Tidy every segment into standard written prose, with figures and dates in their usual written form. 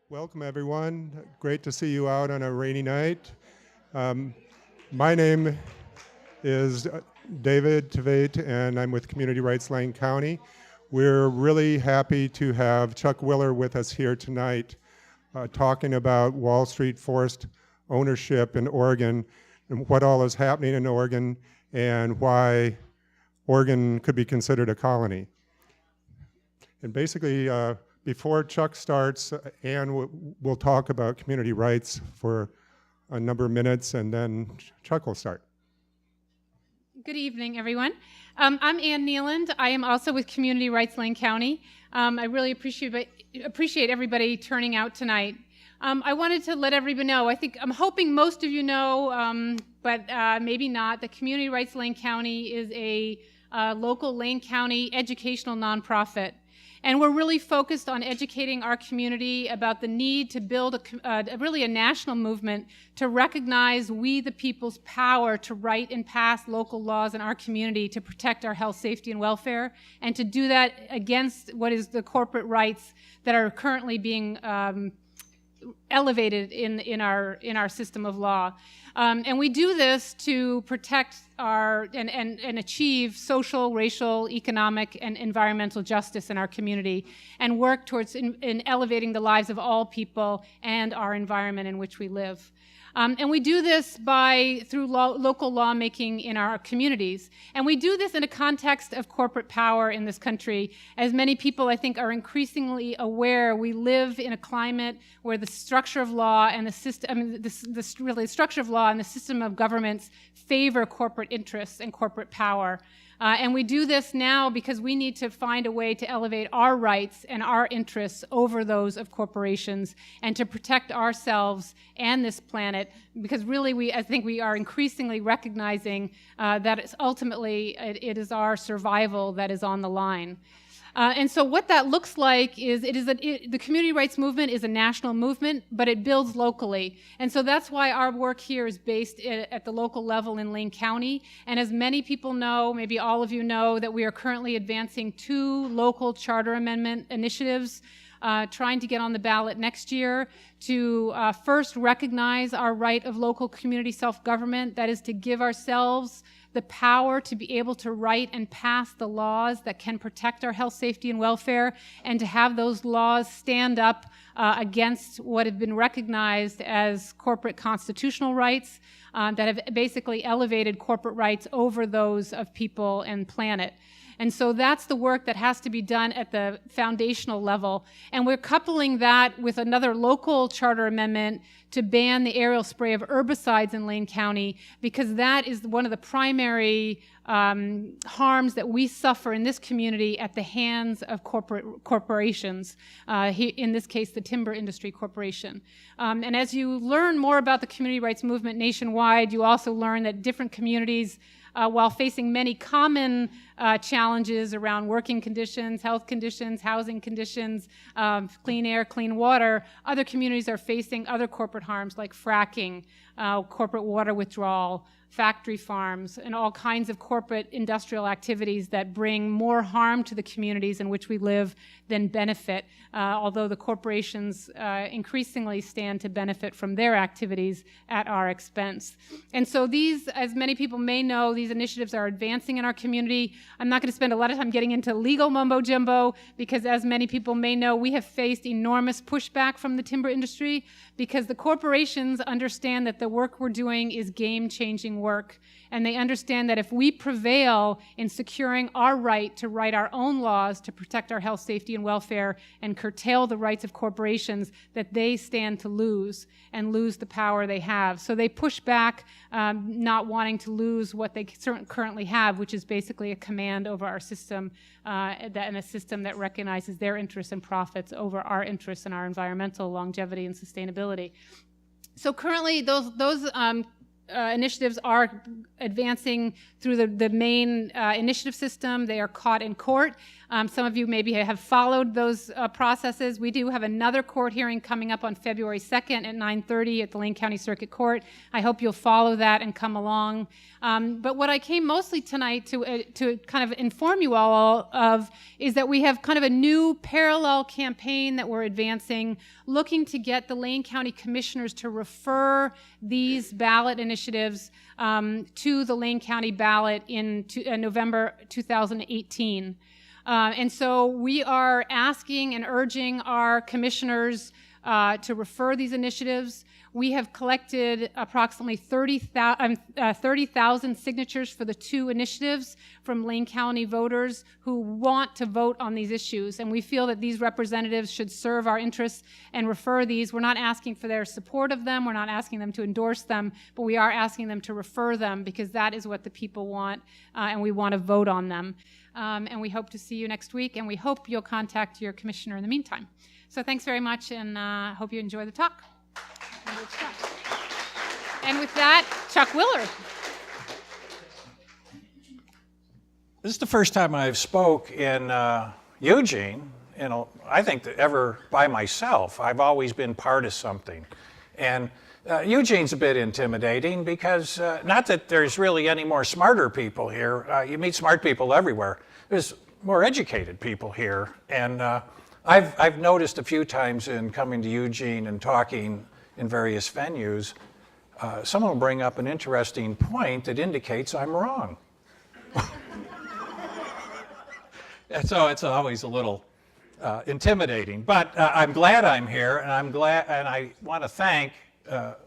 Welcome, everyone. Great to see you out on a rainy night. My name is David Tveit, and I'm with Community Rights Lane County. We're really happy to have Chuck Willer with us here tonight, talking about Wall Street forest ownership in Oregon and what all is happening in Oregon and why Oregon could be considered a colony. And basically, before Chuck starts, Ann will talk about community rights for a number of minutes, and then Chuck will start. Good evening, everyone. I'm Ann Nealand. I am also with Community Rights Lane County. I really appreciate everybody turning out tonight. I wanted to let everybody know, I'm hoping most of you know, but maybe not, that Community Rights Lane County is a local Lane County educational nonprofit. And we're really focused on educating our community about the need to build really a national movement to recognize we the people's power to write and pass local laws in our community to protect our health, safety, and welfare, and to do that against what is the corporate rights that are currently being elevated in our system of law. And we do this to protect and achieve social, racial, economic, and environmental justice in our community, and work towards in elevating the lives of all people and our environment in which we live. And we do this through local lawmaking in our communities. And we do this in a context of corporate power in this country. As many people, I think, are increasingly aware, we live in a climate where the structure of law and the system, the structure of law and the system of governments favor corporate interests and corporate power. And we do this now because we need to find a way to elevate our rights and our interests over those of corporations and to protect ourselves and this planet, because really I think we are increasingly recognizing that it's ultimately it is our survival that is on the line. And so what that looks like is the community rights movement is a national movement, but it builds locally. And so that's why our work here is based at the local level in Lane County. And as many people know, maybe all of you know, that we are currently advancing 2 local charter amendment initiatives, trying to get on the ballot next year to first recognize our right of local community self-government, that is to give ourselves the power to be able to write and pass the laws that can protect our health, safety, and welfare, and to have those laws stand up against what have been recognized as corporate constitutional rights that have basically elevated corporate rights over those of people and planet. And so that's the work that has to be done at the foundational level. And we're coupling that with another local charter amendment to ban the aerial spray of herbicides in Lane County, because that is one of the primary harms that we suffer in this community at the hands of corporations, in this case, the Timber Industry Corporation. And as you learn more about the community rights movement nationwide, you also learn that different communities, while facing many common challenges around working conditions, health conditions, housing conditions, clean air, clean water, other communities are facing other corporate harms like fracking, corporate water withdrawal, factory farms, and all kinds of corporate industrial activities that bring more harm to the communities in which we live than benefit, although the corporations increasingly stand to benefit from their activities at our expense. And so these, as many people may know, these initiatives are advancing in our community. I'm not going to spend a lot of time getting into legal mumbo-jumbo, because as many people may know, we have faced enormous pushback from the timber industry, because the corporations understand that the work we're doing is game-changing work, and they understand that if we prevail in securing our right to write our own laws to protect our health, safety, and welfare and curtail the rights of corporations, that they stand to lose and lose the power they have. So they push back, not wanting to lose what they currently have, which is basically a command over our system, and a system that recognizes their interests and profits over our interests and our environmental longevity and sustainability. So currently, those initiatives are advancing through the main initiative system. They are caught in court. Some of you maybe have followed those processes. We do have another court hearing coming up on February 2nd at 9:30 at the Lane County Circuit Court. I hope you'll follow that and come along. But what I came mostly tonight to kind of inform you all of is that we have kind of a new parallel campaign that we're advancing, looking to get the Lane County Commissioners to refer these ballot initiatives to the Lane County ballot in November 2018. And so we are asking and urging our commissioners to refer these initiatives. We have collected approximately 30,000 signatures for the two initiatives from Lane County voters who want to vote on these issues. And we feel that these representatives should serve our interests and refer these. We're not asking for their support of them. We're not asking them to endorse them, but we are asking them to refer them because that is what the people want, and we want to vote on them. And we hope to see you next week, and we hope you'll contact your commissioner in the meantime. So thanks very much, and hope you enjoy the talk. And with that, Chuck Willard. This is the first time I've spoke in Eugene, I think that ever by myself. I've always been part of something. And Eugene's a bit intimidating because not that there's really any more smarter people here. You meet smart people everywhere. There's more educated people here. And I've noticed a few times in coming to Eugene and talking in various venues, someone will bring up an interesting point that indicates I'm wrong. And so it's always a little intimidating. But I'm glad I'm here, and I want to thank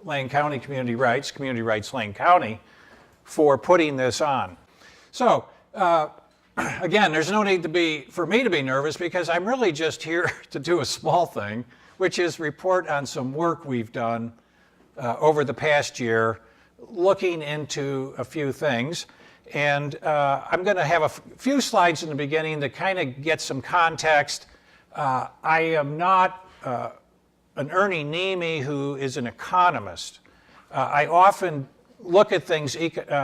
Lane County Community Rights Lane County, for putting this on. So again, there's no need for me to be nervous because I'm really just here to do a small thing, which is report on some work we've done over the past year, looking into a few things. And I'm going to have a few slides in the beginning to kind of get some context. I am not an Ernie Nemi who is an economist. I often look at things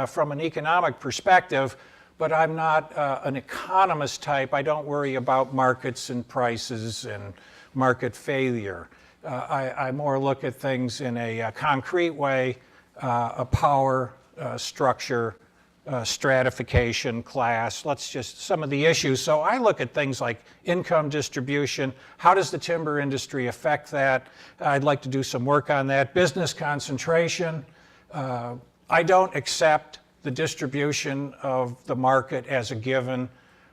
from an economic perspective, but I'm not an economist type. I don't worry about markets and prices and market failure. I more look at things in a concrete way, a power structure, stratification, class, some of the issues. So I look at things like income distribution, how does the timber industry affect that? I'd like to do some work on that. Business concentration. I don't accept the distribution of the market as a given.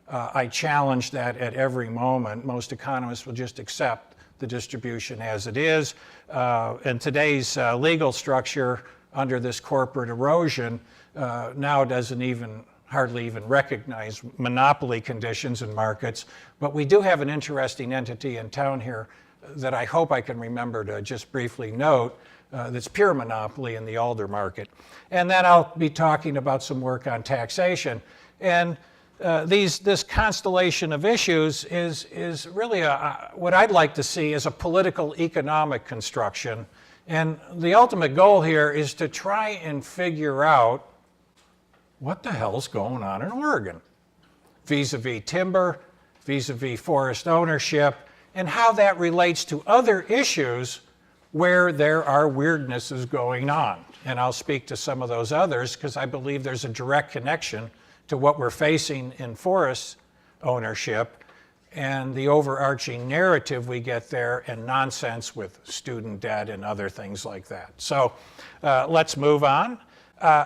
I challenge that at every moment. Most economists will just accept the distribution as it is. And today's legal structure under this corporate erosion now doesn't hardly even recognize monopoly conditions in markets. But we do have an interesting entity in town here that I hope I can remember to just briefly note that's pure monopoly in the alder market. And then I'll be talking about some work on taxation. And this constellation of issues is really what I'd like to see as a political economic construction. And the ultimate goal here is to try and figure out what the hell's going on in Oregon, vis-a-vis timber, vis-a-vis forest ownership, and how that relates to other issues where there are weirdnesses going on. And I'll speak to some of those others because I believe there's a direct connection to what we're facing in forest ownership and the overarching narrative we get there and nonsense with student debt and other things like that. So let's move on.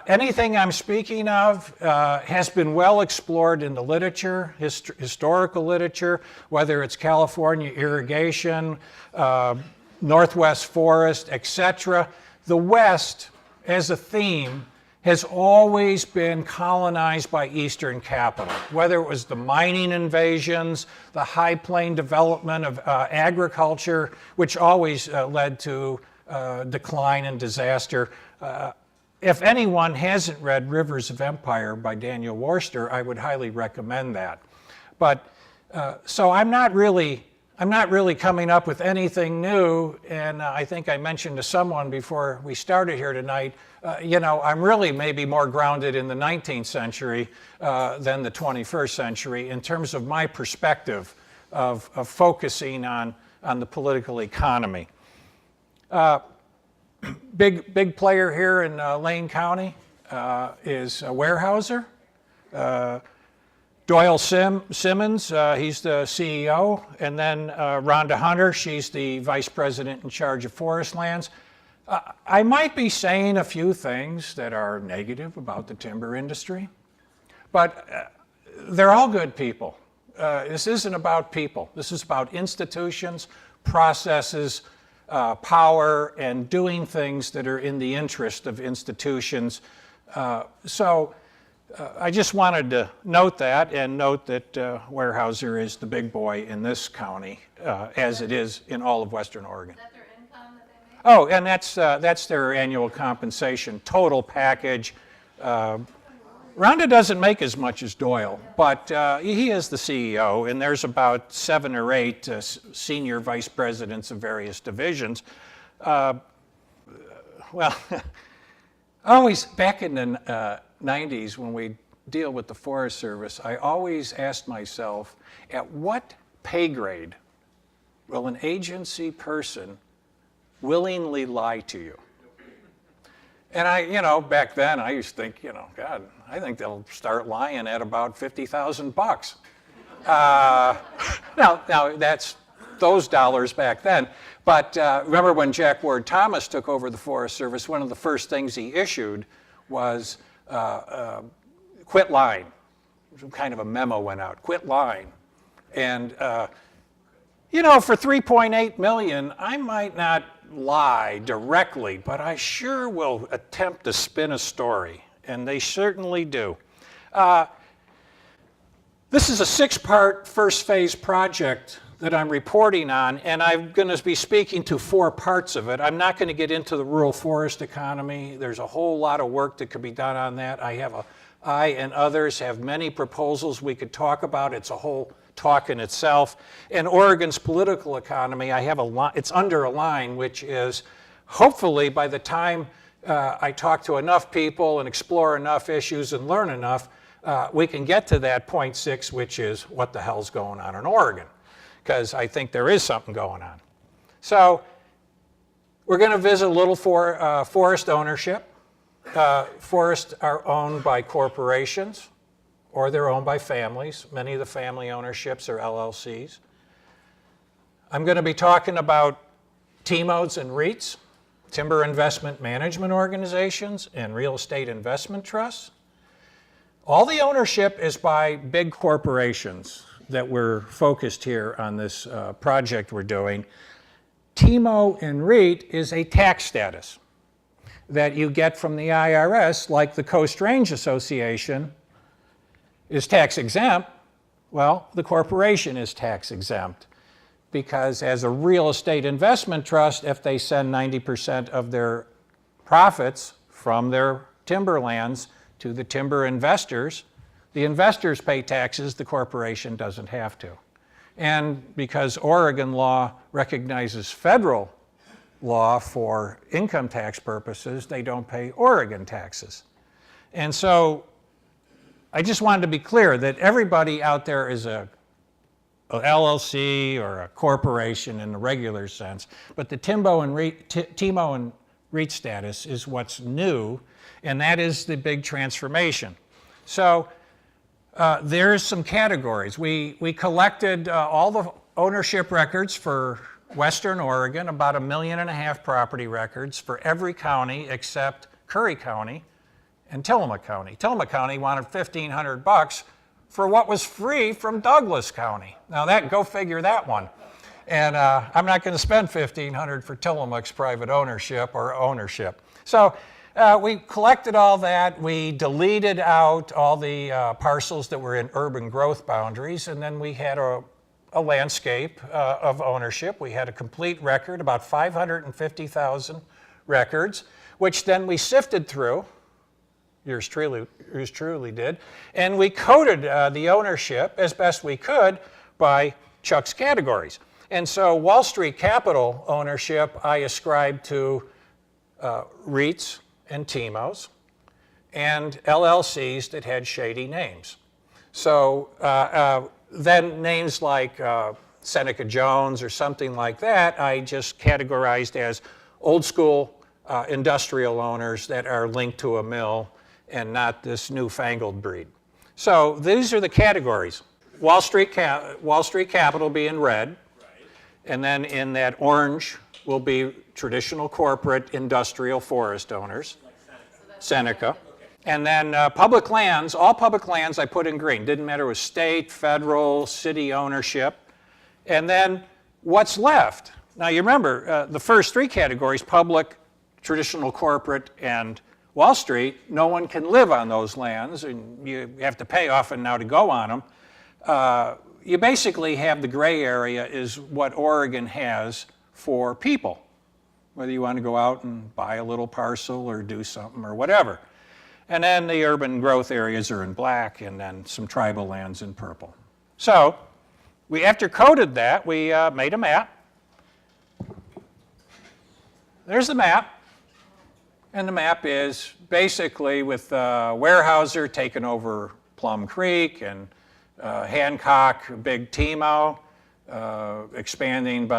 Anything I'm speaking of has been well explored in the literature, historical literature, whether it's California irrigation, Northwest forest, etc. The West, as a theme, has always been colonized by Eastern capital, whether it was the mining invasions, the high plain development of agriculture, which always led to decline and disaster. If anyone hasn't read Rivers of Empire by Daniel Worcester, I would highly recommend that. But so I'm not really I'm not really coming up with anything new, and I think I mentioned to someone before we started here tonight, I'm really maybe more grounded in the 19th century than the 21st century in terms of my perspective of focusing on the political economy. Big player here in Lane County is Weyerhaeuser. Doyle Simmons, he's the CEO, and then Rhonda Hunter, she's the vice president in charge of forest lands. I might be saying a few things that are negative about the timber industry, but they're all good people. This isn't about people. This is about institutions, processes, power, and doing things that are in the interest of institutions. I just wanted to note that, and note that Weyerhaeuser is the big boy in this county, as it is in all of Western Oregon. Is that their income that they make? Oh, and that's their annual compensation, total package. Rhonda doesn't make as much as Doyle, but he is the CEO, and there's about 7 or 8 senior vice presidents of various divisions. Always back in the 90s, when we deal with the Forest Service, I always asked myself, at what pay grade will an agency person willingly lie to you? And back then I used to think, God, I think they'll start lying at about $50,000. Now that's those dollars back then. But remember when Jack Ward Thomas took over the Forest Service, one of the first things he issued was quit lying. Some kind of a memo went out, quit lying. And, for $3.8 million, I might not lie directly, but I sure will attempt to spin a story, and they certainly do. This is a 6-part first phase project that I'm reporting on, and I'm going to be speaking to 4 parts of it. I'm not going to get into the rural forest economy. There's a whole lot of work that could be done on that. I and others have many proposals we could talk about. It's a whole talk in itself. And Oregon's political economy, it's under a line, which is hopefully by the time I talk to enough people and explore enough issues and learn enough, we can get to that point 6, which is what the hell's going on in Oregon, because I think there is something going on. So we're going to visit a little forest ownership. Forests are owned by corporations, or they're owned by families. Many of the family ownerships are LLCs. I'm going to be talking about TMOs and REITs, timber investment management organizations, and real estate investment trusts. All the ownership is by big corporations that we're focused here on this project we're doing. TMO and REIT is a tax status that you get from the IRS, like the Coast Range Association is tax exempt. Well, the corporation is tax exempt because as a real estate investment trust, if they send 90% of their profits from their timberlands to the timber investors, the investors pay taxes, the corporation doesn't have to. And because Oregon law recognizes federal law for income tax purposes, they don't pay Oregon taxes. And so I just wanted to be clear that everybody out there is a LLC or a corporation in the regular sense, but the TMO and REIT status is what's new, and that is the big transformation. So there's some categories. We collected all the ownership records for Western Oregon, about 1.5 million property records for every county except Curry County and Tillamook County. Tillamook County wanted $1,500 for what was free from Douglas County. Now go figure that one. And I'm not going to spend $1,500 for Tillamook's private ownership or ownership. So we collected all that. We deleted out all the parcels that were in urban growth boundaries, and then we had a landscape of ownership. We had a complete record, about 550,000 records, which then we sifted through. Yours truly did, and we coded the ownership as best we could by Chuck's categories. And so Wall Street capital ownership I ascribe to REITs and TIMOs and LLCs that had shady names. So then names like Seneca Jones or something like that, I just categorized as old school industrial owners that are linked to a mill and not this newfangled breed. So these are the categories. Wall Street capital be in red, and then in that orange will be traditional corporate industrial forest owners, Seneca. And then public lands, all public lands I put in green. Didn't matter it was state, federal, city ownership. And then what's left? Now you remember the first three categories, public, traditional corporate, and Wall Street, no one can live on those lands, and you have to pay often now to go on them. You basically have the gray area is what Oregon has for people, whether you want to go out and buy a little parcel or do something or whatever. And then the urban growth areas are in black, and then some tribal lands in purple. So we, after coded that, we made a map. There's the map. And the map is basically with Weyerhaeuser taking over Plum Creek and Hancock, Big Timo, expanding,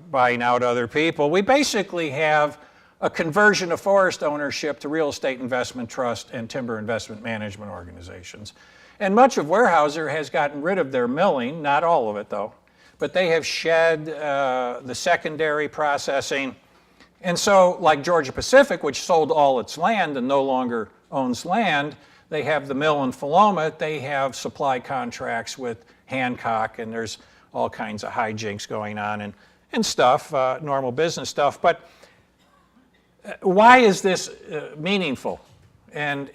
buying out other people. We basically have a conversion of forest ownership to real estate investment trust and timber investment management organizations. And much of Weyerhaeuser has gotten rid of their milling, not all of it though, but they have shed the secondary processing. And so, like Georgia Pacific, which sold all its land and no longer owns land, they have the mill in Philomath, they have supply contracts with Hancock, and there's all kinds of hijinks going on and stuff, normal business stuff. But why is this meaningful? And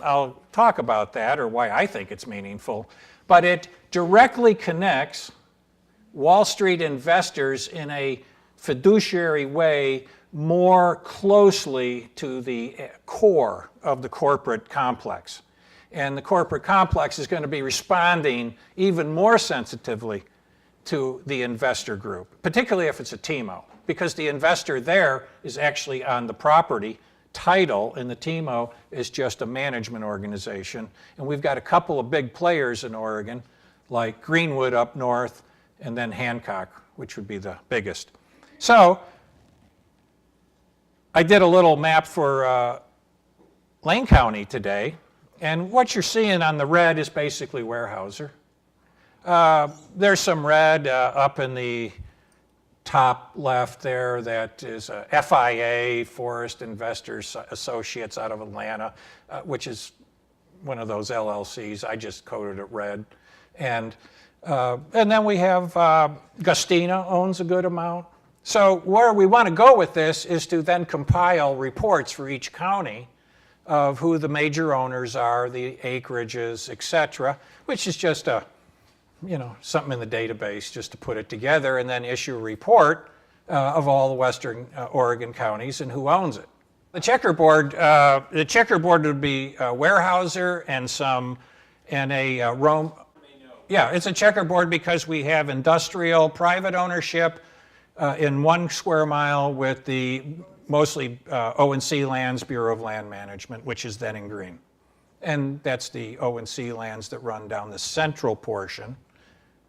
I'll talk about that, or why I think it's meaningful. But it directly connects Wall Street investors in a fiduciary way more closely to the core of the corporate complex. And the corporate complex is going to be responding even more sensitively to the investor group, particularly if it's a TIMO, because the investor there is actually on the property. Title in the TIMO is just a management organization. And we've got a couple of big players in Oregon, like Greenwood up north, and then Hancock, which would be the biggest. So I did a little map for Lane County today, and what you're seeing on the red is basically Weyerhaeuser. There's some red up in the top left there that is FIA, Forest Investors Associates out of Atlanta, which is one of those LLCs. I just coded it red. And then we have Gustina owns a good amount. So where we want to go with this is to then compile reports for each county of who the major owners are, the acreages, et cetera, which is just something in the database just to put it together, and then issue a report of all the western Oregon counties and who owns it. The checkerboard would be Weyerhaeuser and a Rome. Yeah, it's a checkerboard because we have industrial private ownership in 1 square mile with the mostly O&C lands, Bureau of Land Management, which is then in green. And that's the O&C lands that run down the central portion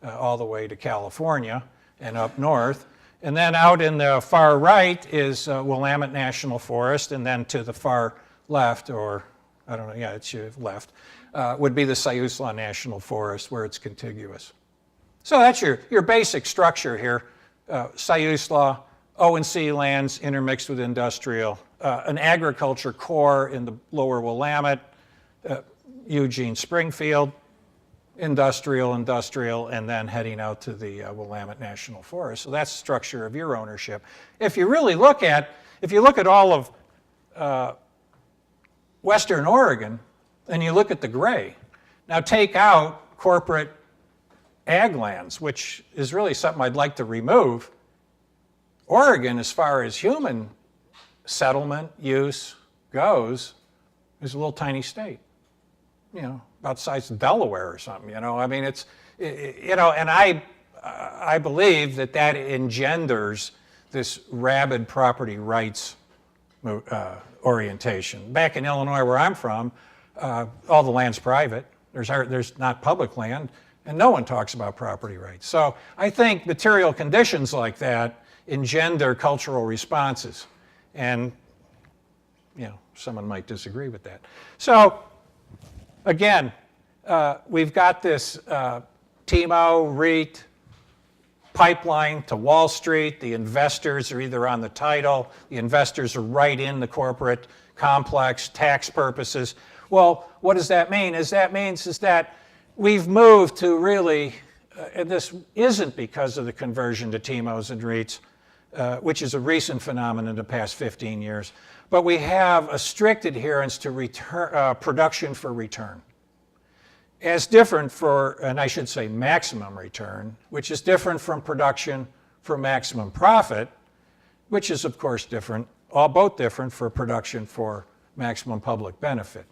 all the way to California and up north. And then out in the far right is Willamette National Forest, and then to the far left, or I don't know, yeah, it's your left, would be the Siuslaw National Forest where it's contiguous. So that's your basic structure here. Siuslaw, O&C lands intermixed with industrial, an agriculture core in the lower Willamette, Eugene, Springfield, industrial, and then heading out to the Willamette National Forest. So that's the structure of your ownership. If you look at all of Western Oregon, and you look at the gray, now take out corporate ag lands, which is really something I'd like to remove. Oregon, as far as human settlement use goes, is a little tiny state, about the size of Delaware or something, I mean, and I believe that that engenders this rabid property rights orientation. Back in Illinois, where I'm from, all the land's private. There's not public land, and no one talks about property rights. So I think material conditions like that engender cultural responses. And, you know, someone might disagree with that. So, again, we've got this TMO, REIT, pipeline to Wall Street. The investors are either on the title, the investors are right in the corporate complex, tax purposes. Well, what does that mean? That means that we've moved to really, and this isn't because of the conversion to TMOs and REITs, which is a recent phenomenon in the past 15 years, but we have a strict adherence to production for return. As different for, and I should say maximum return, which is different from production for maximum profit, which is of course different, both different for production for maximum public benefit.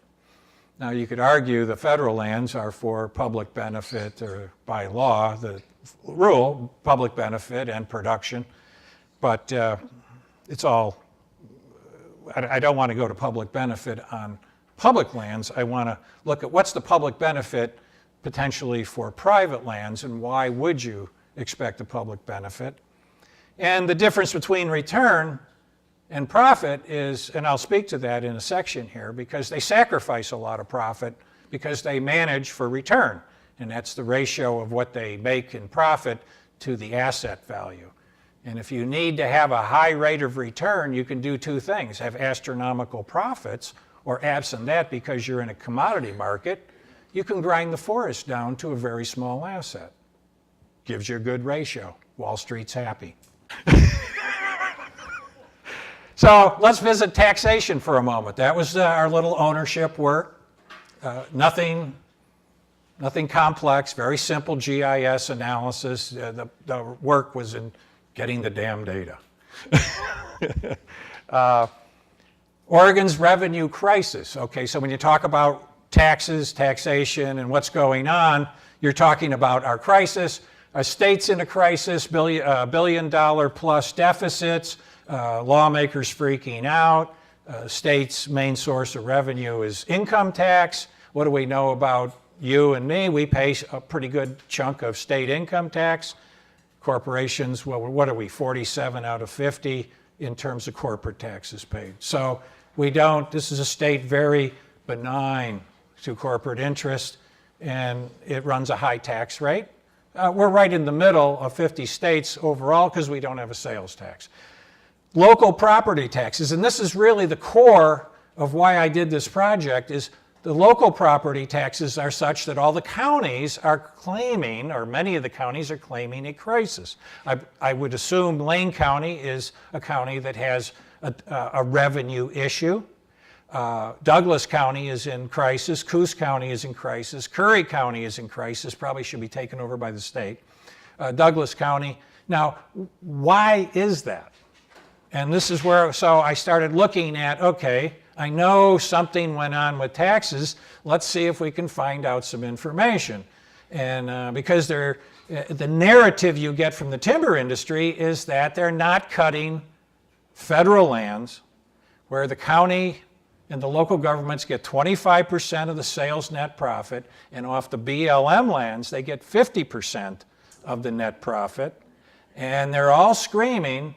Now you could argue the federal lands are for public benefit, or by law, the rule, public benefit and production, but it's all, I don't want to go to public benefit on public lands. I want to look at what's the public benefit potentially for private lands, and why would you expect a public benefit? And the difference between return and profit is, and I'll speak to that in a section here, because they sacrifice a lot of profit because they manage for return, and that's the ratio of what they make in profit to the asset value. And if you need to have a high rate of return, you can do two things: have astronomical profits, or absent that, because you're in a commodity market, you can grind the forest down to a very small asset. Gives you a good ratio. Wall Street's happy. So let's visit taxation for a moment. That was our little ownership work. Nothing complex, very simple GIS analysis. The work was in getting the damn data. Oregon's revenue crisis. Okay, so when you talk about taxes, taxation, and what's going on, you're talking about our crisis. Our state's in a crisis, $1 billion plus deficits, lawmakers freaking out. State's main source of revenue is income tax. What do we know about you and me? We pay a pretty good chunk of state income tax. Corporations, well, what are we, 47 out of 50 in terms of corporate taxes paid. So we don't, this is a state very benign to corporate interest, and it runs a high tax rate. We're right in the middle of 50 states overall because we don't have a sales tax. Local property taxes, and this is really the core of why I did this project, is the local property taxes are such that all the counties are claiming, or many of the counties are claiming, a crisis. I would assume Lane County is a county that has a revenue issue. Douglas County is in crisis. Coos County is in crisis. Curry County is in crisis, probably should be taken over by the state. Douglas County. Now, why is that? And this is where, so I started looking at, okay, I know something went on with taxes. Let's see if we can find out some information. And because the narrative you get from the timber industry is that they're not cutting federal lands where the county and the local governments get 25% of the sales net profit, and off the BLM lands, they get 50% of the net profit. And they're all screaming,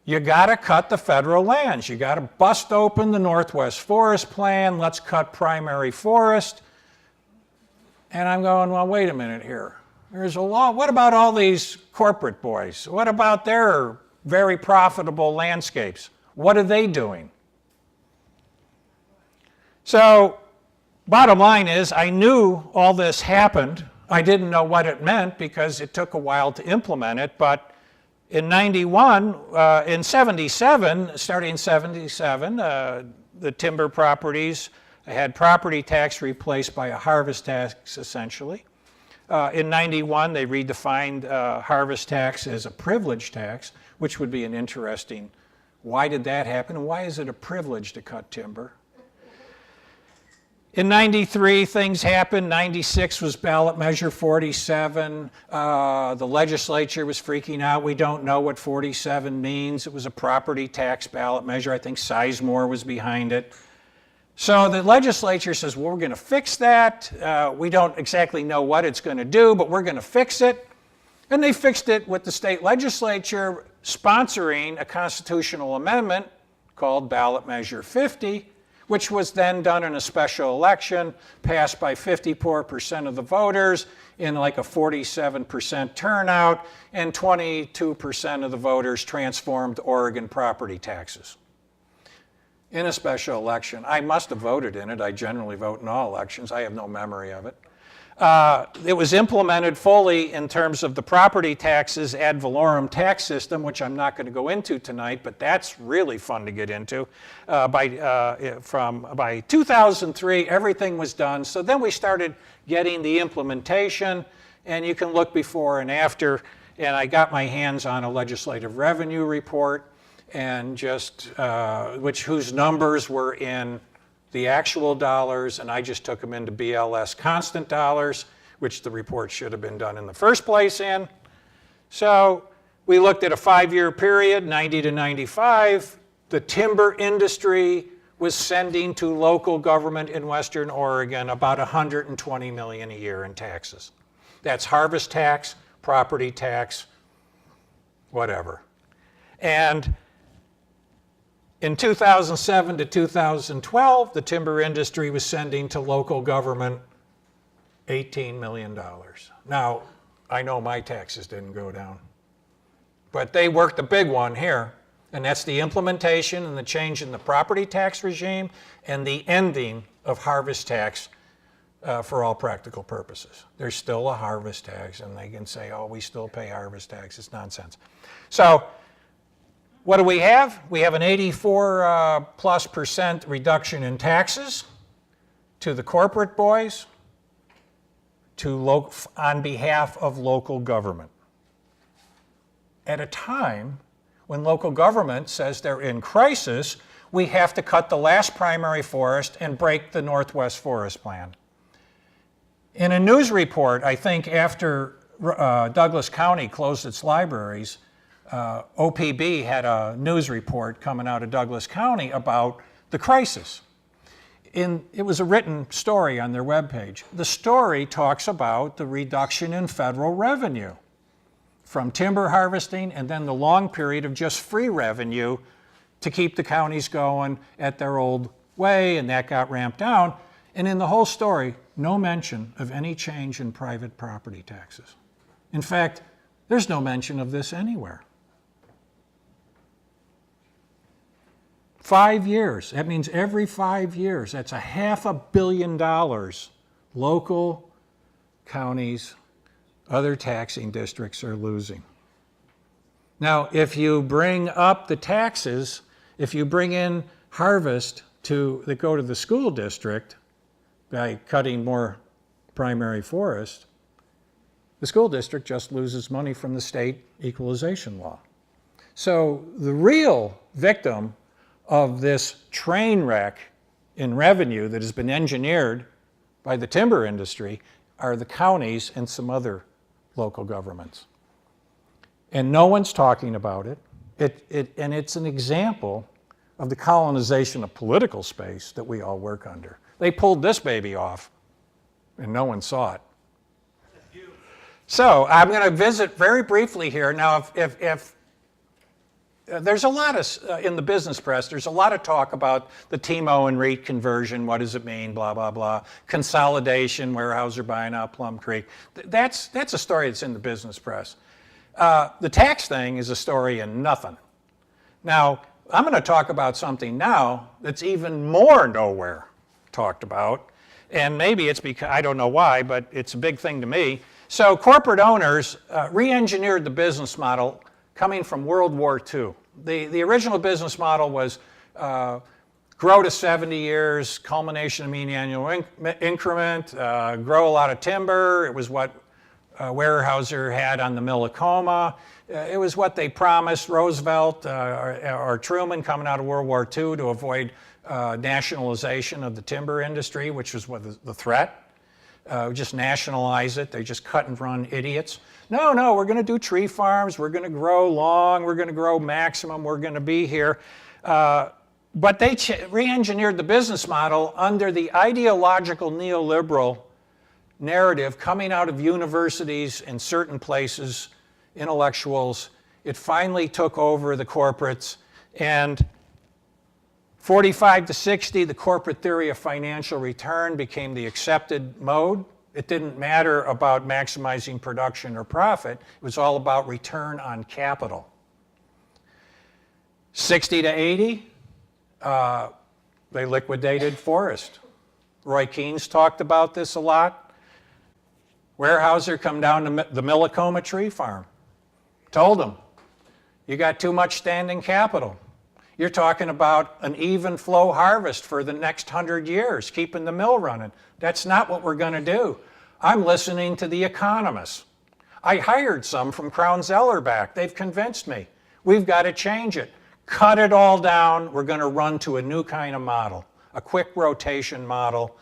you got to cut the federal lands. You got to bust open the Northwest Forest Plan. Let's cut primary forest. And I'm going, well, wait a minute here. There's a law. What about all these corporate boys? What about their very profitable landscapes? What are they doing? So, bottom line is, I knew all this happened. I didn't know what it meant because it took a while to implement it, but in 91, in 77, starting in 77, the timber properties had property tax replaced by a harvest tax, essentially. In 91, they redefined harvest tax as a privilege tax, which would be an interesting, why did that happen? And why is it a privilege to cut timber? In 93, things happened. 96 was ballot measure 47. The legislature was freaking out. We don't know what 47 means. It was a property tax ballot measure. I think Sizemore was behind it. So the legislature says, well, we're going to fix that. We don't exactly know what it's going to do, but we're going to fix it. And they fixed it with the state legislature sponsoring a constitutional amendment called Ballot Measure 50, which was then done in a special election, passed by 54% of the voters in like a 47% turnout, and 22% of the voters transformed Oregon property taxes in a special election. I must have voted in it. I generally vote in all elections. I have no memory of it. It was implemented fully in terms of the property taxes ad valorem tax system, which I'm not going to go into tonight, but that's really fun to get into. By 2003, everything was done. So then we started getting the implementation, and you can look before and after. And I got my hands on a legislative revenue report, and whose numbers were in the actual dollars, and I just took them into BLS constant dollars, which the report should have been done in the first place in. So we looked at a 5-year period, 90 to 95. The timber industry was sending to local government in Western Oregon about $120 million a year in taxes. That's harvest tax, property tax, whatever. And in 2007 to 2012, the timber industry was sending to local government $18 million. Now, I know my taxes didn't go down, but they worked a big one here, and that's the implementation and the change in the property tax regime and the ending of harvest tax for all practical purposes. There's still a harvest tax, and they can say, oh, we still pay harvest tax. It's nonsense. So, what do we have? We have an 84+% reduction in taxes to the corporate boys on behalf of local government. At a time when local government says they're in crisis, we have to cut the last primary forest and break the Northwest Forest Plan. In a news report, I think after Douglas County closed its libraries, OPB had a news report coming out of Douglas County about the crisis. It was a written story on their webpage. The story talks about the reduction in federal revenue from timber harvesting and then the long period of just free revenue to keep the counties going at their old way, and that got ramped down. And in the whole story, no mention of any change in private property taxes. In fact, there's no mention of this anywhere. 5 years, that means every 5 years, that's $500 million local counties, other taxing districts are losing. Now, if you bring up the taxes, if you bring in harvest that go to the school district by cutting more primary forest, the school district just loses money from the state equalization law. So the real victim of this train wreck in revenue that has been engineered by the timber industry are the counties and some other local governments. And no one's talking about it. And it's an example of the colonization of political space that we all work under. They pulled this baby off, and no one saw it. So I'm going to visit very briefly here. Now, if there's a lot of, in the business press, there's a lot of talk about the TMO and REIT conversion. What does it mean? Blah, blah, blah. Consolidation, Weyerhaeuser buying out Plum Creek. That's a story that's in the business press. The tax thing is a story in nothing. Now, I'm going to talk about something now that's even more nowhere talked about. And maybe it's because, I don't know why, but it's a big thing to me. So corporate owners re-engineered the business model coming from World War II. The original business model was grow to 70 years, culmination of mean annual increment, grow a lot of timber. It was what Weyerhaeuser had on the Millicoma. It was what they promised Roosevelt or Truman coming out of World War II to avoid nationalization of the timber industry, which was what the threat. Just nationalize it. They just cut and run idiots. No, we're going to do tree farms. We're going to grow long. We're going to grow maximum. We're going to be here. But they re-engineered the business model under the ideological neoliberal narrative coming out of universities in certain places, intellectuals. It finally took over the corporates, and 45 to 60, the corporate theory of financial return became the accepted mode. It didn't matter about maximizing production or profit. It was all about return on capital. 60 to 80, they liquidated forest. Roy Keynes talked about this a lot. Weyerhaeuser come down to the Millicoma tree farm. Told him, you got too much standing capital. You're talking about an even flow harvest for the next 100 years, keeping the mill running. That's not what we're going to do. I'm listening to the economists. I hired some from Crown Zellerbach. They've convinced me. We've got to change it. Cut it all down. We're going to run to a new kind of model, a quick rotation model.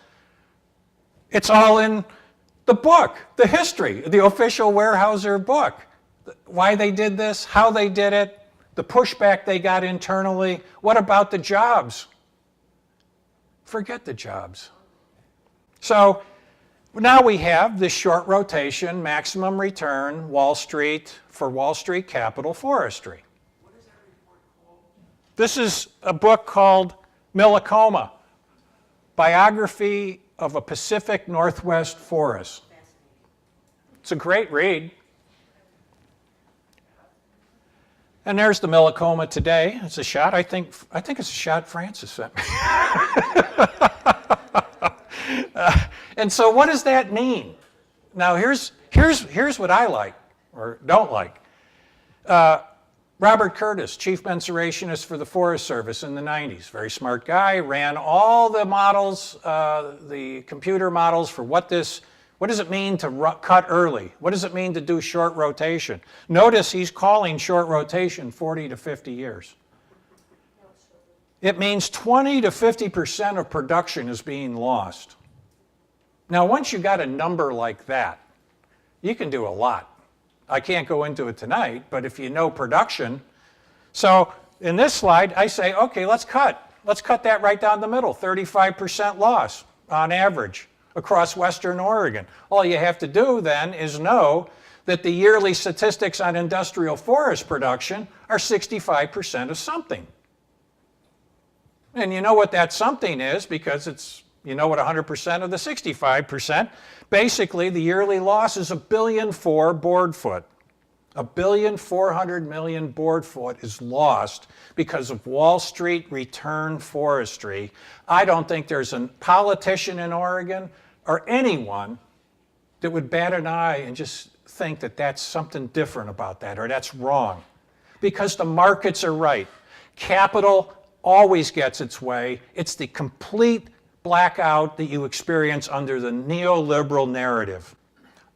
It's all in the book, the history, the official Weyerhaeuser book. Why they did this, how they did it, the pushback they got internally. What about the jobs? Forget the jobs. So now we have this short rotation, maximum return, Wall Street, for Wall Street capital forestry. What is that report called? This is a book called Millicoma, Biography of a Pacific Northwest Forest. It's a great read. And there's the Millicoma today. It's a shot. I think it's a shot Francis sent me. And so what does that mean? Now here's what I like or don't like. Robert Curtis, chief mensurationist for the Forest Service in the 90s. Very smart guy, ran all the models, the computer models for what does it mean to cut early? What does it mean to do short rotation? Notice he's calling short rotation 40 to 50 years. It means 20 to 50% of production is being lost. Now, once you got a number like that, you can do a lot. I can't go into it tonight, but if you know production. So in this slide, I say, okay, let's cut. Let's cut that right down the middle, 35% loss on average across Western Oregon. All you have to do then is know that the yearly statistics on industrial forest production are 65% of something. And you know what that something is because it's, you know what 100% of the 65%. Basically, the yearly loss is 1.4 billion board foot. 1.4 billion board foot is lost because of Wall Street return forestry. I don't think there's a politician in Oregon or anyone that would bat an eye and just think that that's something different about that or that's wrong. Because the markets are right. Capital always gets its way. It's the complete blackout that you experience under the neoliberal narrative.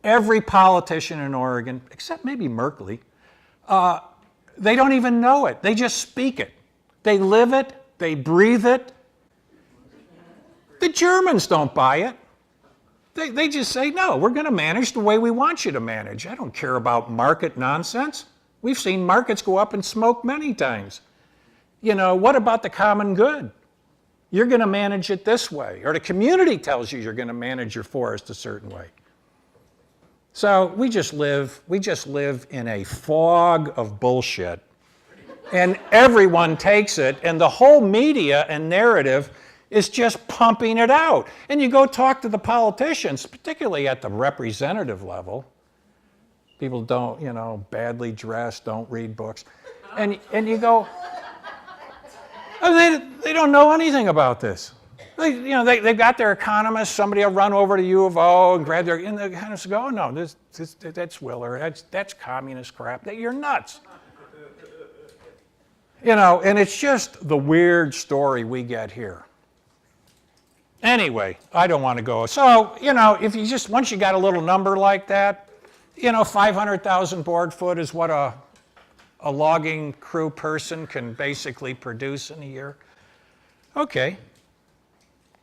Every politician in Oregon, except maybe Merkley, they don't even know it. They just speak it. They live it. They breathe it. The Germans don't buy it. They just say, no, we're going to manage the way we want you to manage. I don't care about market nonsense. We've seen markets go up in smoke many times. You know, what about the common good? You're going to manage it this way. Or the community tells you you're going to manage your forest a certain way. So we just live in a fog of bullshit. And everyone takes it, and the whole media and narrative is just pumping it out. And you go talk to the politicians, particularly at the representative level. People don't, you know, badly dressed, don't read books. And you go, oh, they don't know anything about this. They've got their economists, somebody will run over to U of O and grab and they kind of go, oh, no, that's Willer, that's communist crap. You're nuts. You know, and it's just the weird story we get here. Anyway, I don't want to go. So, you know, if you just, once you got a little number like that, 500,000 board foot is what a logging crew person can basically produce in a year. Okay.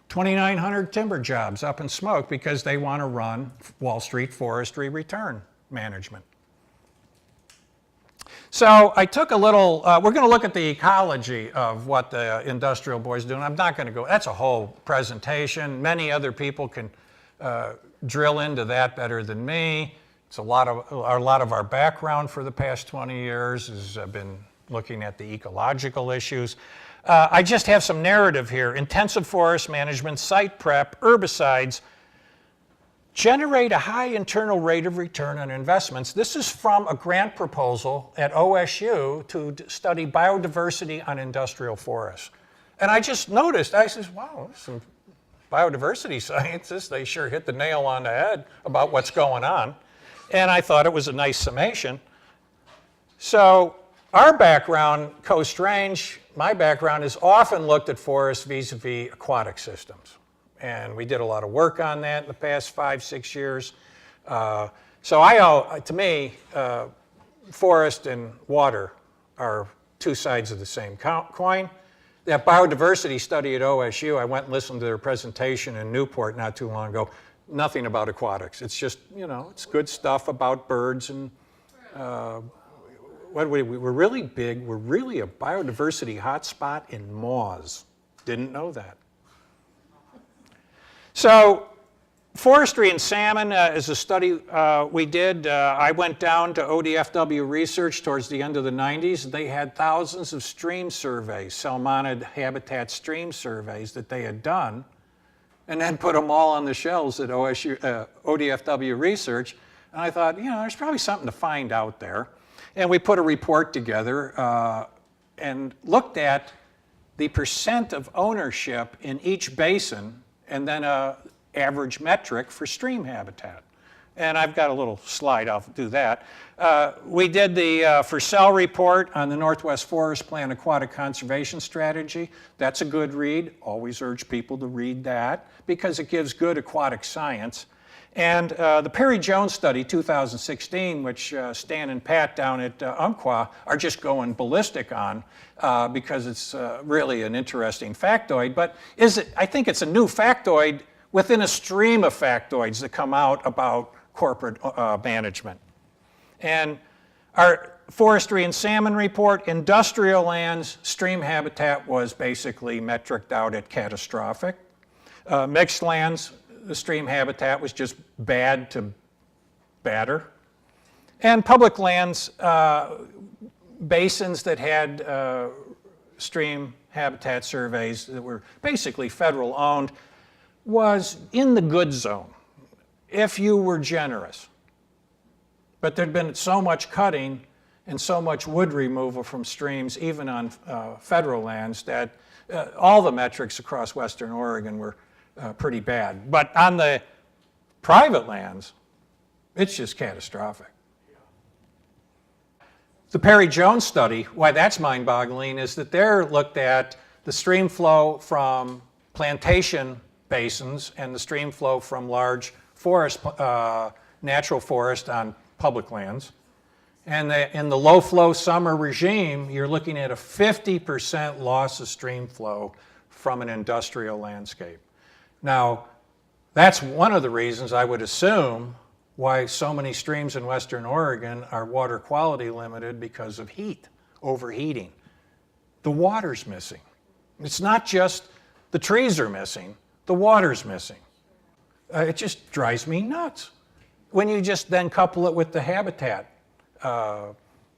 2,900 timber jobs up in smoke because they want to run Wall Street forestry return management. So I took a little, we're going to look at the ecology of what the industrial boys do, and I'm not going to go, that's a whole presentation. Many other people can drill into that better than me. It's a lot of our background for the past 20 years has been looking at the ecological issues. I just have some narrative here. Intensive forest management, site prep, herbicides generate a high internal rate of return on investments. This is from a grant proposal at OSU to study biodiversity on industrial forests. And I just noticed, I said, wow, some biodiversity scientists, they sure hit the nail on the head about what's going on. And I thought it was a nice summation. So our background, Coast Range, my background is often looked at forests vis-a-vis aquatic systems. And we did a lot of work on that in the past 5-6 years. So to me, forest and water are two sides of the same coin. That biodiversity study at OSU, I went and listened to their presentation in Newport not too long ago. Nothing about aquatics. It's just, it's good stuff about birds and we're really big. We're really a biodiversity hotspot in moths. Didn't know that. So forestry and salmon is a study we did. I went down to ODFW Research towards the end of the 90s. They had thousands of stream surveys, salmonid habitat stream surveys that they had done, and then put them all on the shelves at ODFW Research. And I thought, there's probably something to find out there. And we put a report together and looked at the percent of ownership in each basin and then an average metric for stream habitat. And I've got a little slide, I'll do that. We did the Fursell report on the Northwest Forest Plan Aquatic Conservation Strategy. That's a good read. Always urge people to read that because it gives good aquatic science. And the Perry-Jones study, 2016, which Stan and Pat down at Umpqua are just going ballistic on because it's really an interesting factoid. But I think it's a new factoid within a stream of factoids that come out about corporate management. And our forestry and salmon report, industrial lands, stream habitat was basically metriced out at catastrophic. Mixed lands, the stream habitat was just bad to badder. And public lands, basins that had stream habitat surveys that were basically federal owned was in the good zone if you were generous. But there'd been so much cutting and so much wood removal from streams, even on federal lands, that all the metrics across Western Oregon were pretty bad. But on the private lands, it's just catastrophic. The Perry-Jones study, why that's mind-boggling, is that they're looked at the stream flow from plantation basins and the stream flow from large forest, natural forest on public lands. And in the low-flow summer regime, you're looking at a 50% loss of stream flow from an industrial landscape. Now, that's one of the reasons I would assume why so many streams in Western Oregon are water quality limited because of heat, overheating. The water's missing. It's not just the trees are missing, the water's missing. It just drives me nuts. When you just then couple it with the habitat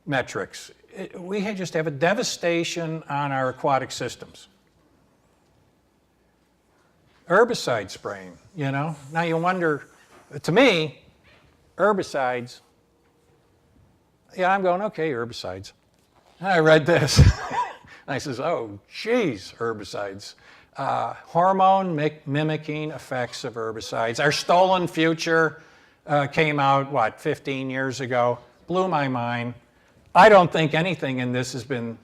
metrics, we just have a devastation on our aquatic systems. Herbicide spraying, Now you wonder, to me, herbicides, I'm going, okay, herbicides. And I read this. And I says, oh, geez, herbicides. Hormone mimicking effects of herbicides. Our Stolen Future came out, 15 years ago. Blew my mind. I don't think anything in this has been,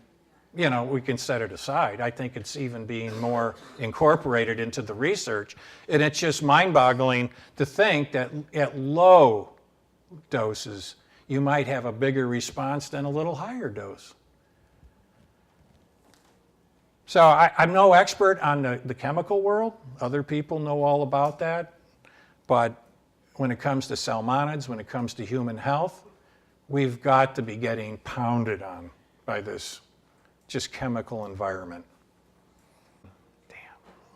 we can set it aside. I think it's even being more incorporated into the research. And it's just mind-boggling to think that at low doses, you might have a bigger response than a little higher dose. So I'm no expert on the chemical world. Other people know all about that. But when it comes to salmonids, when it comes to human health, we've got to be getting pounded on by this just chemical environment. Damn,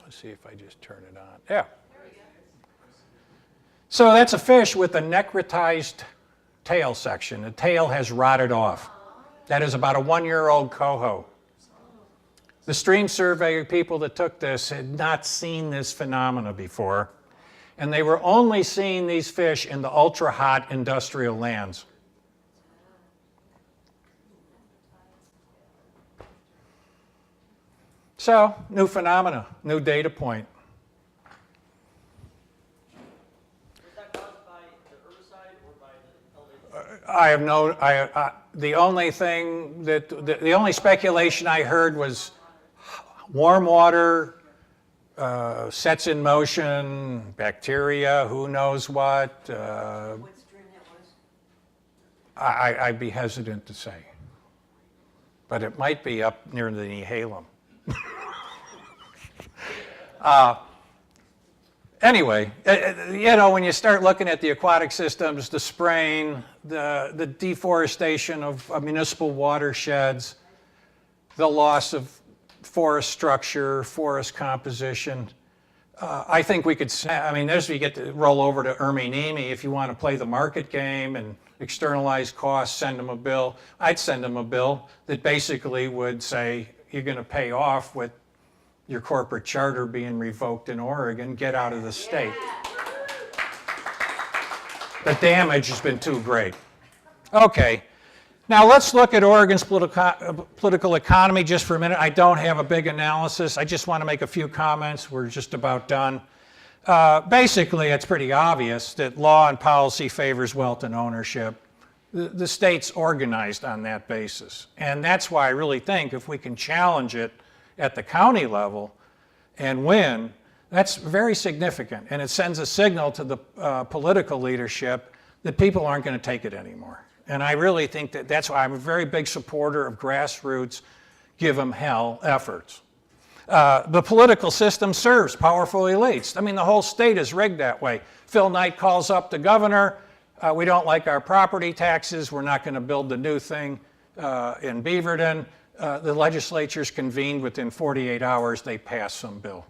let's see if I just turn it on. Yeah. So that's a fish with a necrotized tail section. The tail has rotted off. That is about a 1-year-old coho. The stream survey people that took this had not seen this phenomena before, and they were only seeing these fish in the ultra-hot industrial lands. So, new phenomena, new data point. Was that caused by the herbicide or by the elevated? I have no, the only thing that, the only speculation I heard was warm water sets in motion, bacteria, who knows what. What strain that was? I'd be hesitant to say. But it might be up near the Nehalem. Anyway, you know, when you start looking at the aquatic systems, the spraying, the deforestation of municipal watersheds, the loss of forest structure, forest composition, I think we could, I mean, there's, you get to roll over to Nemi. If you want to play the market game and externalize costs, send them a bill. I'd send them a bill that basically would say, you're going to pay off with your corporate charter being revoked in Oregon, get out of the state. The damage has been too great. Okay, now let's look at Oregon's political economy just for a minute. I don't have a big analysis. I just want to make a few comments. We're just about done. Basically, it's pretty obvious that law and policy favors wealth and ownership. The state's organized on that basis. And that's why I really think if we can challenge it at the county level and win, that's very significant. And it sends a signal to the political leadership that people aren't going to take it anymore. And I really think that that's why I'm a very big supporter of grassroots, give them hell efforts. The political system serves powerful elites. I mean, the whole state is rigged that way. Phil Knight calls up the governor. We don't like our property taxes. We're not going to build the new thing in Beaverton. The legislature's convened within 48 hours. They pass some bill.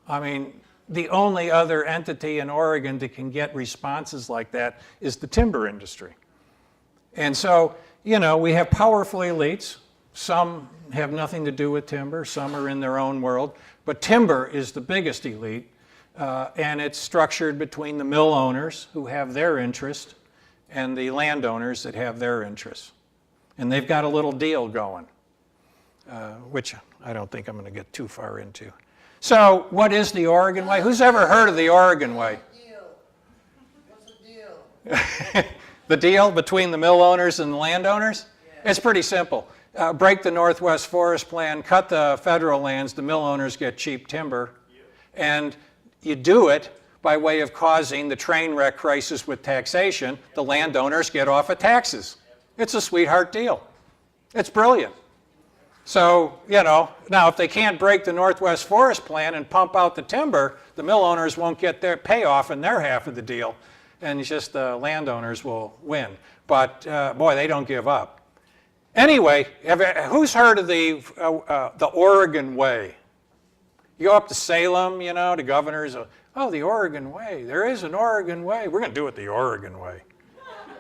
I mean, the only other entity in Oregon that can get responses like that is the timber industry. And so, you know, we have powerful elites. Some have nothing to do with timber. Some are in their own world. But timber is the biggest elite. And it's structured between the mill owners who have their interest and the landowners that have their interests. And they've got a little deal going, which I don't think I'm going to get too far into. So what is the Oregon Way? Who's ever heard of the Oregon Way? What's the deal? The deal between the mill owners and the landowners? Yeah. It's pretty simple. Break the Northwest Forest Plan, cut the federal lands, the mill owners get cheap timber, and you do it by way of causing the train wreck crisis with taxation. The landowners get off of taxes. It's a sweetheart deal. It's brilliant. So, you know, now if they can't break the Northwest Forest Plan and pump out the timber, the mill owners won't get their payoff in their half of the deal, and it's just the landowners will win. But boy, they don't give up. Anyway, who's heard of the Oregon Way? You go up to Salem, you know, the governors, oh, the Oregon Way. There is an Oregon Way. We're going to do it the Oregon Way.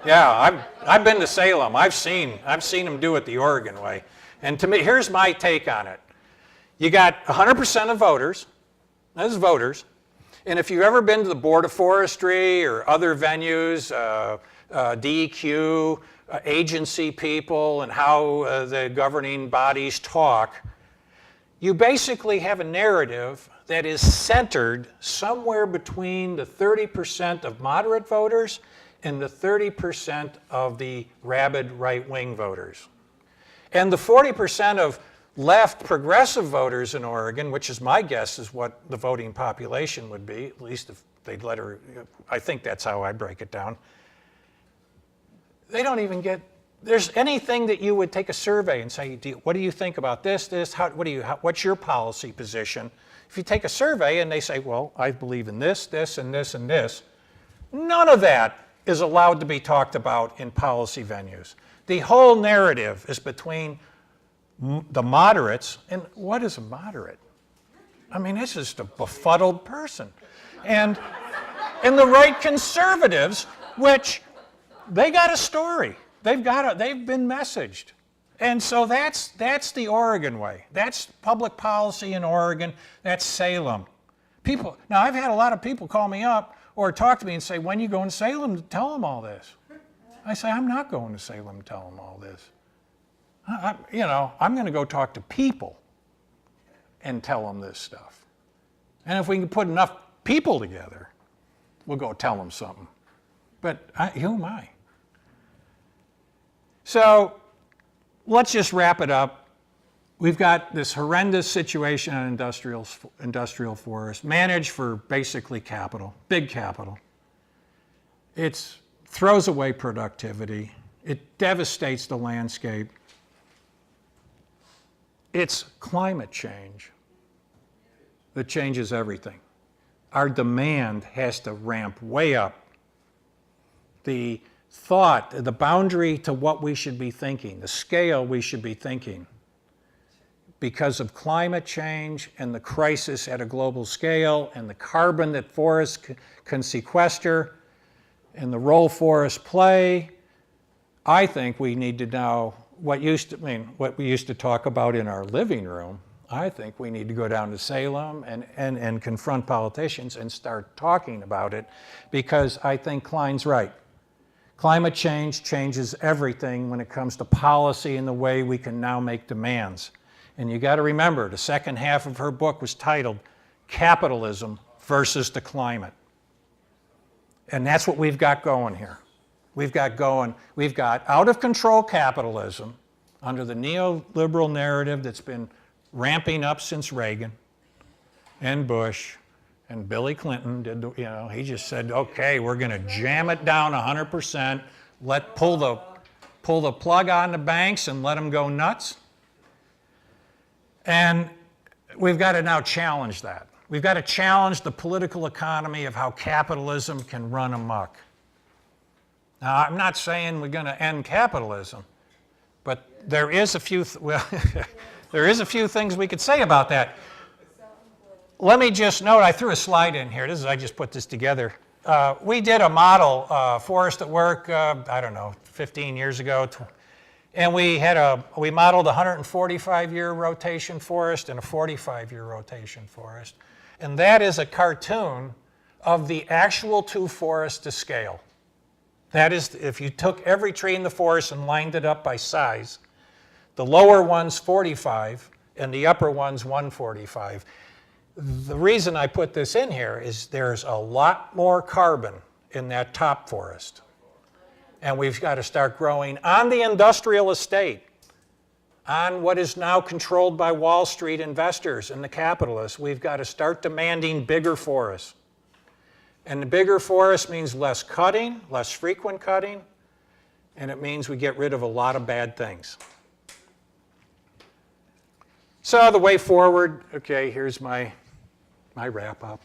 Yeah, I've been to Salem. I've seen them do it the Oregon Way. And to me, here's my take on it. You got 100% of voters. That's voters. And if you've ever been to the Board of Forestry or other venues, DEQ, agency people, and how the governing bodies talk, you basically have a narrative that is centered somewhere between the 30% of moderate voters and the 30% of the rabid right-wing voters. And the 40% of left progressive voters in Oregon, which is my guess is what the voting population would be, at least if they'd let her, I think that's how I break it down. they don't even get, there's anything that you would take a survey and say, what do you think about this, what's your policy position? If you take a survey and they say, well, I believe in this, this, and this, and this, none of that is allowed to be talked about in policy venues. The whole narrative is between the moderates, and what is a moderate? I mean, it's just a befuddled person. And the right conservatives, which they got a story. They've been messaged. And so that's the Oregon way. That's public policy in Oregon. That's Salem. People, now I've had a lot of people call me up or talk to me and say, when you go to Salem, tell them all this. I say, I'm not going to Salem to tell them all this. I'm going to go talk to people and tell them this stuff. And if we can put enough people together, we'll go tell them something. But who am I? So let's just wrap it up. We've got this horrendous situation on industrial forests, managed for basically capital, big capital. It throws away productivity. It devastates the landscape. It's climate change that changes everything. Our demand has to ramp way up. The thought, the boundary to what we should be thinking, the scale we should be thinking, because of climate change and the crisis at a global scale and the carbon that forests can sequester and the role forests play, I think we need to now, what we used to talk about in our living room, I think we need to go down to Salem and confront politicians and start talking about it, because I think Klein's right. Climate change changes everything when it comes to policy and the way we can now make demands. And you got to remember, the second half of her book was titled Capitalism versus the Climate. And that's what we've got going here. We've got out of control capitalism under the neoliberal narrative that's been ramping up since Reagan and Bush and Billy Clinton did, he just said, okay, we're going to jam it down 100%, pull the plug on the banks and let them go nuts. And we've got to now challenge that. We've got to challenge the political economy of how capitalism can run amok. Now, I'm not saying we're going to end capitalism, but there is a few things we could say about that. Let me just note, I threw a slide in here. I just put this together. We did a model, Forest at Work, 15 years ago. And we modeled a 145-year rotation forest and a 45-year rotation forest. And that is a cartoon of the actual two forests to scale. That is, if you took every tree in the forest and lined it up by size, the lower one's 45 and the upper one's 145. The reason I put this in here is there's a lot more carbon in that top forest. And we've got to start growing on the industrial estate, on what is now controlled by Wall Street investors and the capitalists. We've got to start demanding bigger forests. And the bigger forest means less cutting, less frequent cutting, and it means we get rid of a lot of bad things. So the way forward, okay, here's my wrap up.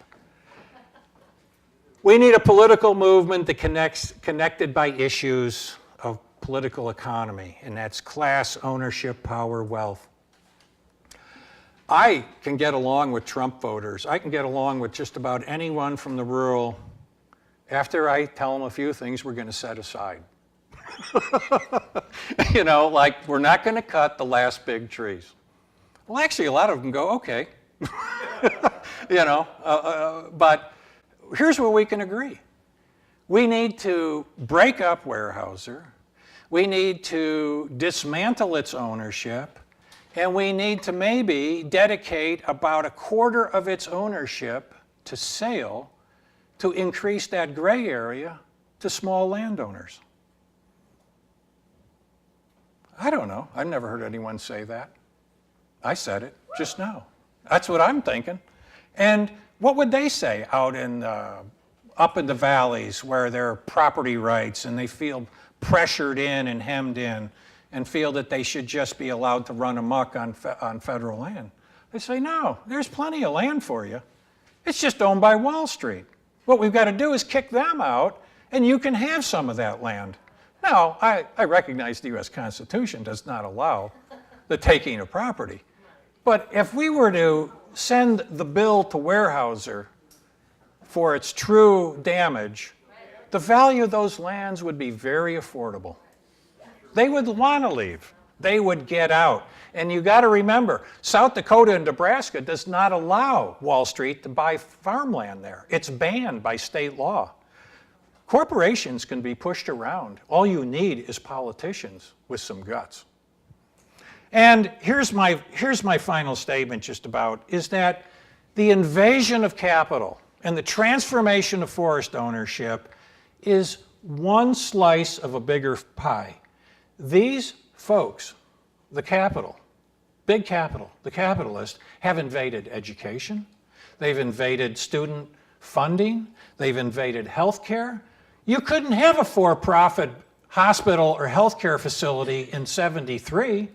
We need a political movement that connected by issues of political economy, and that's class, ownership, power, wealth. I can get along with Trump voters. I can get along with just about anyone from the rural after I tell them a few things we're going to set aside. Like we're not going to cut the last big trees. Well, actually, a lot of them go, okay. But here's where we can agree. We need to break up Weyerhaeuser. We need to dismantle its ownership. And we need to maybe dedicate about a quarter of its ownership to sale to increase that gray area to small landowners. I don't know. I've never heard anyone say that. I said it just now. That's what I'm thinking. And what would they say out in up in the valleys where there are property rights and they feel pressured in and hemmed in and feel that they should just be allowed to run amok on federal land. They say, no, there's plenty of land for you. It's just owned by Wall Street. What we've got to do is kick them out, and you can have some of that land. Now, I recognize the U.S. Constitution does not allow the taking of property. But if we were to send the bill to Weyerhaeuser for its true damage, the value of those lands would be very affordable. They would want to leave. They would get out. And you got to remember, South Dakota and Nebraska does not allow Wall Street to buy farmland there. It's banned by state law. Corporations can be pushed around. All you need is politicians with some guts. And here's my final statement just about, is that the invasion of capital and the transformation of forest ownership is one slice of a bigger pie. These folks, the capital, big capital, the capitalists, have invaded education. They've invaded student funding. They've invaded healthcare. You couldn't have a for-profit hospital or healthcare facility in '73,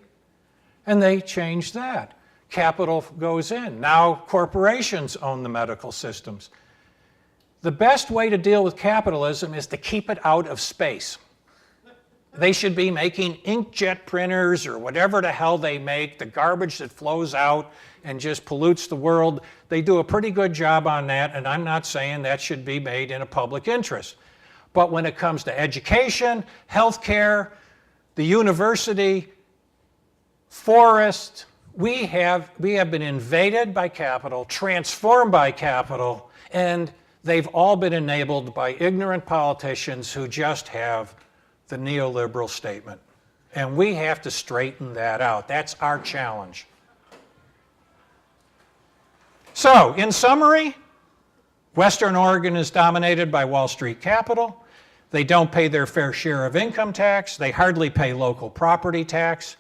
and they changed that. Capital goes in. Now corporations own the medical systems. The best way to deal with capitalism is to keep it out of space. They should be making inkjet printers or whatever the hell they make, the garbage that flows out and just pollutes the world. They do a pretty good job on that, and I'm not saying that should be made in a public interest. But when it comes to education, healthcare, the university, forest, we have been invaded by capital, transformed by capital, and they've all been enabled by ignorant politicians who just have the neoliberal statement. And we have to straighten that out. That's our challenge. So, in summary, Western Oregon is dominated by Wall Street capital. They don't pay their fair share of income tax. They hardly pay local property tax.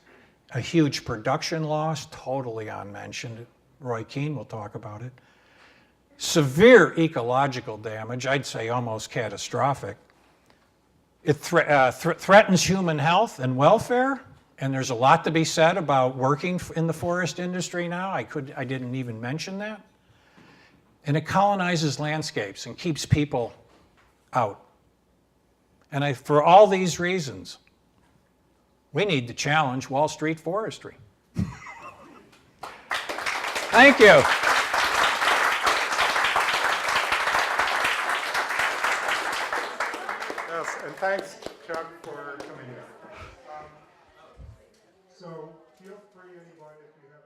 A huge production loss, totally unmentioned. Roy Keane will talk about it. Severe ecological damage, I'd say almost catastrophic. It threatens human health and welfare, and there's a lot to be said about working in the forest industry now. I didn't even mention that. And it colonizes landscapes and keeps people out. And for all these reasons, we need to challenge Wall Street forestry. Thank you. Yes, and thanks, Chuck, for coming in. So feel free, anyone, if you have